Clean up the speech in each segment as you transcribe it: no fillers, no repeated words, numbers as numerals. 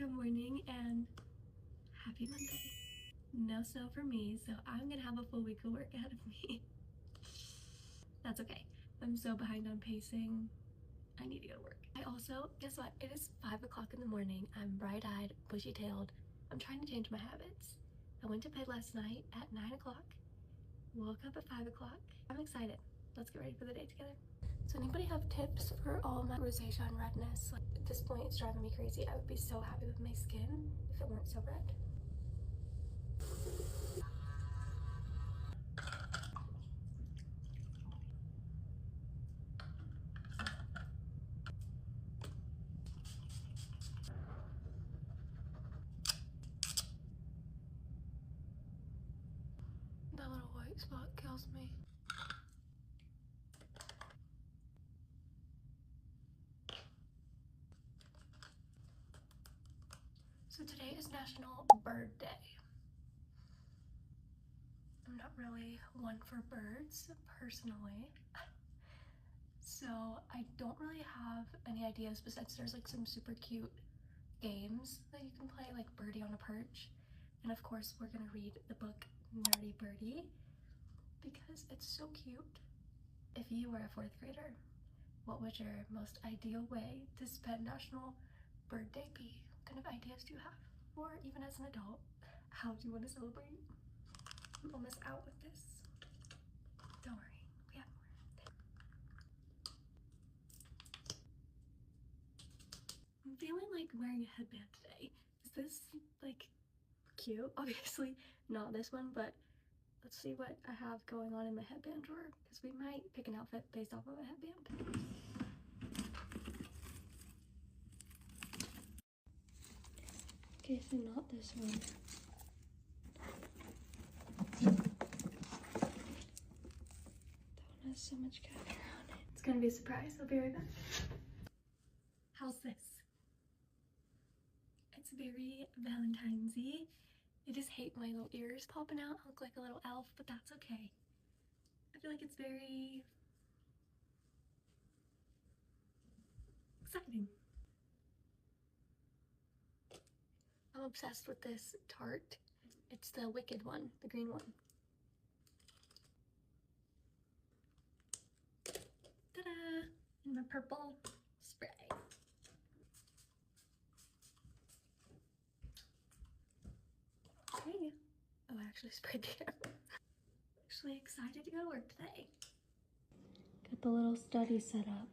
Good morning and happy Monday. No snow for me, so I'm gonna have a full week of work ahead of me. That's okay. I'm so behind on pacing. I need to go to work. I also, guess what? It is 5 o'clock in the morning. I'm bright-eyed, bushy-tailed. I'm trying to change my habits. I went to bed last night at 9 o'clock, woke up at 5 o'clock. I'm excited. Let's get ready for the day together. So anybody have tips for all my rosacea and redness? Like, at this point, it's driving me crazy. I would be so happy with my skin if it weren't so red. That little white spot kills me. So today is National Bird Day. I'm not really one for birds personally, so I don't really have any ideas besides there's like some super cute games that you can play, like Birdie on a Perch, and of course we're gonna read the book Nerdy Birdie because it's so cute. If you were a 4th grader, what would your most ideal way to spend National Bird Day be? What kind of ideas do you have? Or even as an adult, how do you want to celebrate? I'm almost out with this. Don't worry, we have more. I'm feeling like wearing a headband today. Is this like cute? Obviously not this one, but let's see what I have going on in my headband drawer because we might pick an outfit based off of a headband. Okay, so not this one. That one has so much cat hair on it. It's gonna be a surprise. I'll be right back. How's this? It's very Valentine's-y. I just hate my little ears popping out. I look like a little elf, but that's okay. I feel like it's very exciting. I'm obsessed with this Tarte. It's the Wicked one, the green one. Ta-da! And my purple spray. Okay. Oh, I actually sprayed the air. Actually excited to go to work today. Got the little study set up.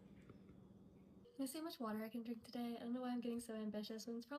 Can I see how much water I can drink today? I don't know why I'm getting so ambitious when it's probably